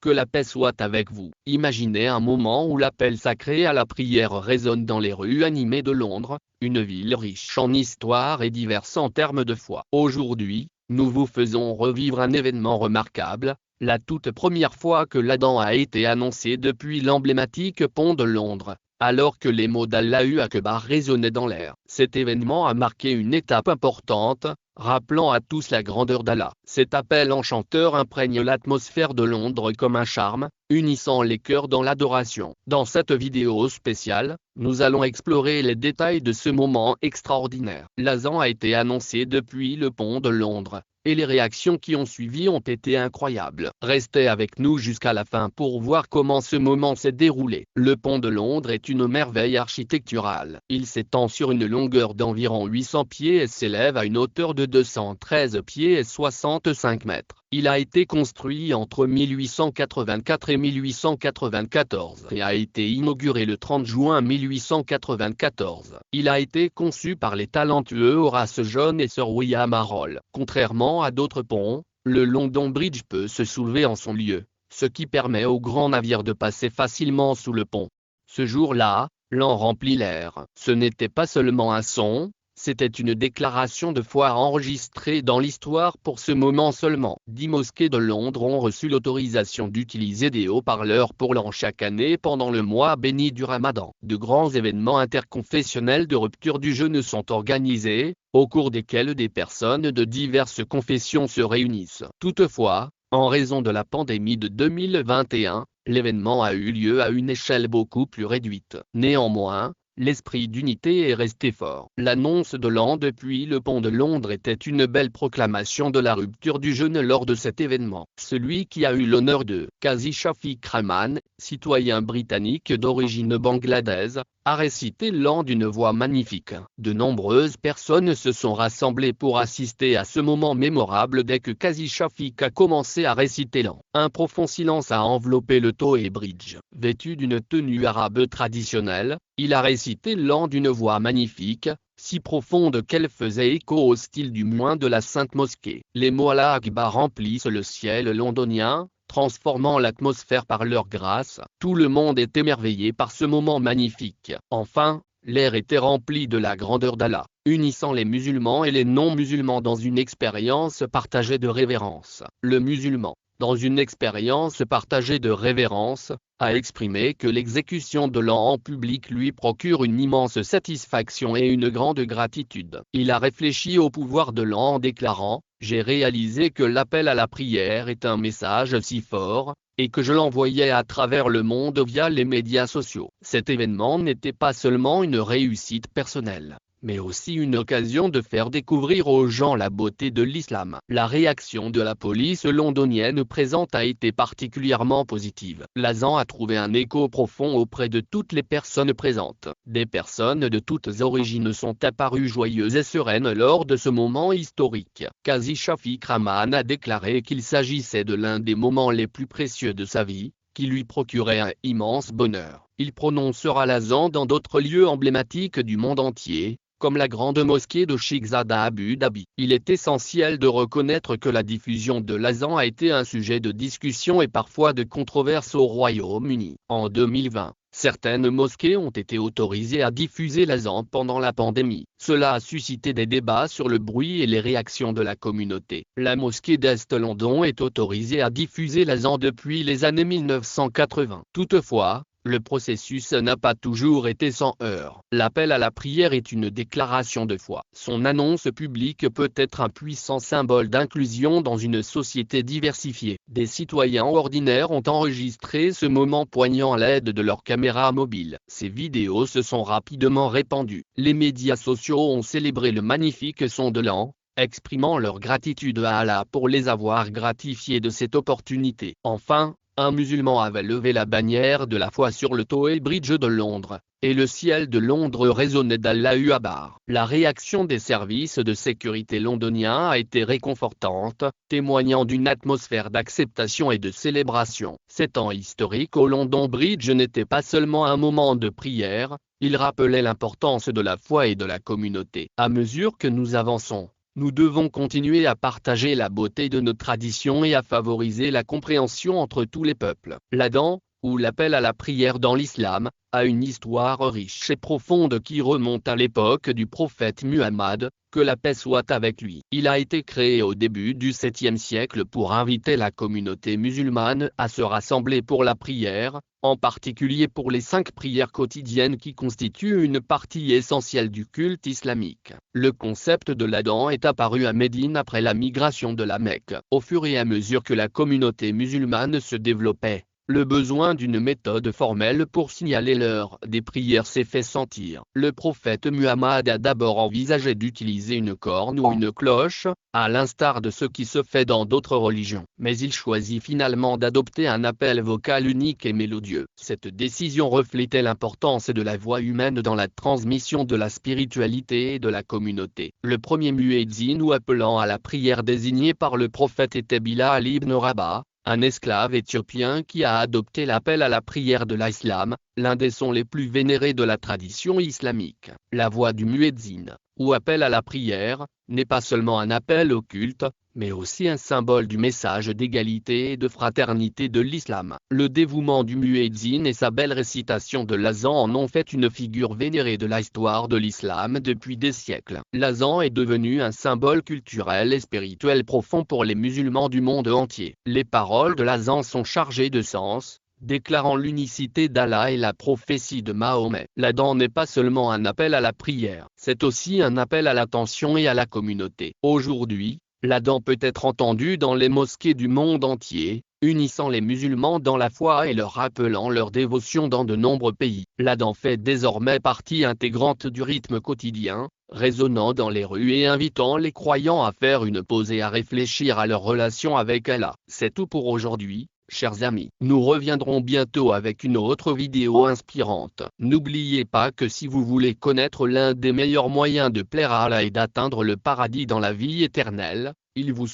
Que la paix soit avec vous. Imaginez un moment où l'appel sacré à la prière résonne dans les rues animées de Londres, une ville riche en histoire et diverse en termes de foi. Aujourd'hui, nous vous faisons revivre un événement remarquable, la toute première fois que l'Adhan a été annoncé depuis l'emblématique pont de Londres, alors que les mots d'Allahu Akbar résonnaient dans l'air. Cet événement a marqué une étape importante, rappelant à tous la grandeur d'Allah. Cet appel enchanteur imprègne l'atmosphère de Londres comme un charme, unissant les cœurs dans l'adoration. Dans cette vidéo spéciale, nous allons explorer les détails de ce moment extraordinaire. L'Adhan a été annoncé depuis le pont de Londres, et les réactions qui ont suivi ont été incroyables. Restez avec nous jusqu'à la fin pour voir comment ce moment s'est déroulé. Le pont de Londres est une merveille architecturale. Il s'étend sur une longueur d'environ 800 pieds et s'élève à une hauteur de 213 pieds et 65 mètres. Il a été construit entre 1884 et 1894 et a été inauguré le 30 juin 1894. Il a été conçu par les talentueux Horace John et Sir William Harrol. Contrairement à d'autres ponts, le London Bridge peut se soulever en son lieu, ce qui permet aux grands navires de passer facilement sous le pont. Ce jour-là, l'an remplit l'air. Ce n'était pas seulement un son, c'était une déclaration de foi enregistrée dans l'histoire pour ce moment seulement. 10 mosquées de Londres ont reçu l'autorisation d'utiliser des haut-parleurs pour l'an chaque année pendant le mois béni du Ramadan. De grands événements interconfessionnels de rupture du jeûne sont organisés, au cours desquels des personnes de diverses confessions se réunissent. Toutefois, en raison de la pandémie de 2021, l'événement a eu lieu à une échelle beaucoup plus réduite. Néanmoins, l'esprit d'unité est resté fort. L'annonce de l'an depuis le pont de Londres était une belle proclamation de la rupture du jeûne lors de cet événement. Celui qui a eu l'honneur de Qazi Shafiq Rahman, citoyen britannique d'origine bangladaise, a récité l'an d'une voix magnifique. De nombreuses personnes se sont rassemblées pour assister à ce moment mémorable dès que Qazi Shafiq a commencé à réciter l'an. Un profond silence a enveloppé le Tower Bridge. Vêtu d'une tenue arabe traditionnelle, il a récité l'an d'une voix magnifique, si profonde qu'elle faisait écho au style du muezzin de la Sainte Mosquée. Les mots Allah Akbar remplissent le ciel londonien, transformant l'atmosphère par leur grâce. Tout le monde est émerveillé par ce moment magnifique. Enfin, l'air était rempli de la grandeur d'Allah, unissant les musulmans et les non-musulmans dans une expérience partagée de révérence. Le musulman, dans une expérience partagée de révérence, a exprimé que l'exécution de l'an en public lui procure une immense satisfaction et une grande gratitude. Il a réfléchi au pouvoir de l'an en déclarant « J'ai réalisé que l'appel à la prière est un message si fort, et que je l'envoyais à travers le monde via les médias sociaux. » Cet événement n'était pas seulement une réussite personnelle, mais aussi une occasion de faire découvrir aux gens la beauté de l'islam. La réaction de la police londonienne présente a été particulièrement positive. L'Adhan a trouvé un écho profond auprès de toutes les personnes présentes. Des personnes de toutes origines sont apparues joyeuses et sereines lors de ce moment historique. Qazi Shafiq Rahman a déclaré qu'il s'agissait de l'un des moments les plus précieux de sa vie, qui lui procurait un immense bonheur. Il prononcera l'Adhan dans d'autres lieux emblématiques du monde entier, comme la grande mosquée de Sheikh Zayed à Abu Dhabi. Il est essentiel de reconnaître que la diffusion de l'Adhan a été un sujet de discussion et parfois de controverse au Royaume-Uni. En 2020, certaines mosquées ont été autorisées à diffuser l'Adhan pendant la pandémie. Cela a suscité des débats sur le bruit et les réactions de la communauté. La mosquée d'Est London est autorisée à diffuser l'Adhan depuis les années 1980. Toutefois, le processus n'a pas toujours été sans heurts. L'appel à la prière est une déclaration de foi. Son annonce publique peut être un puissant symbole d'inclusion dans une société diversifiée. Des citoyens ordinaires ont enregistré ce moment poignant à l'aide de leurs caméras mobiles. Ces vidéos se sont rapidement répandues. Les médias sociaux ont célébré le magnifique son de l'an, exprimant leur gratitude à Allah pour les avoir gratifiés de cette opportunité. Enfin, un musulman avait levé la bannière de la foi sur le Tower Bridge de Londres, et le ciel de Londres résonnait d'Allahu Akbar. La réaction des services de sécurité londoniens a été réconfortante, témoignant d'une atmosphère d'acceptation et de célébration. Cet temps historique au London Bridge n'était pas seulement un moment de prière, il rappelait l'importance de la foi et de la communauté. À mesure que nous avançons, Nous devons continuer à partager la beauté de nos traditions et à favoriser la compréhension entre tous les peuples. L'Adhan, ou l'appel à la prière dans l'islam, a une histoire riche et profonde qui remonte à l'époque du prophète Muhammad, que la paix soit avec lui. Il a été créé au début du 7e siècle pour inviter la communauté musulmane à se rassembler pour la prière, en particulier pour les 5 prières quotidiennes qui constituent une partie essentielle du culte islamique. Le concept de l'Adhan est apparu à Médine après la migration de la Mecque. Au fur et à mesure que la communauté musulmane se développait, le besoin d'une méthode formelle pour signaler l'heure des prières s'est fait sentir. Le prophète Muhammad a d'abord envisagé d'utiliser une corne ou une cloche, à l'instar de ce qui se fait dans d'autres religions. Mais il choisit finalement d'adopter un appel vocal unique et mélodieux. Cette décision reflétait l'importance de la voix humaine dans la transmission de la spiritualité et de la communauté. Le premier muezzin ou appelant à la prière désigné par le prophète était Bilal ibn Rabah, un esclave éthiopien qui a adopté l'appel à la prière de l'islam, l'un des sons les plus vénérés de la tradition islamique. La voix du muezzin, ou appel à la prière, n'est pas seulement un appel au culte, mais aussi un symbole du message d'égalité et de fraternité de l'islam. Le dévouement du muezzin et sa belle récitation de l'azan en ont fait une figure vénérée de l'histoire de l'islam depuis des siècles. L'azan est devenu un symbole culturel et spirituel profond pour les musulmans du monde entier. Les paroles de l'azan sont chargées de sens, déclarant l'unicité d'Allah et la prophétie de Mahomet. L'Adhan n'est pas seulement un appel à la prière, c'est aussi un appel à l'attention et à la communauté. Aujourd'hui, l'Adhan peut être entendu dans les mosquées du monde entier, unissant les musulmans dans la foi et leur rappelant leur dévotion dans de nombreux pays. L'Adhan fait désormais partie intégrante du rythme quotidien, résonnant dans les rues et invitant les croyants à faire une pause et à réfléchir à leur relation avec Allah. C'est tout pour aujourd'hui, chers amis. Nous reviendrons bientôt avec une autre vidéo inspirante. N'oubliez pas que si vous voulez connaître l'un des meilleurs moyens de plaire à Allah et d'atteindre le paradis dans la vie éternelle, il vous suffit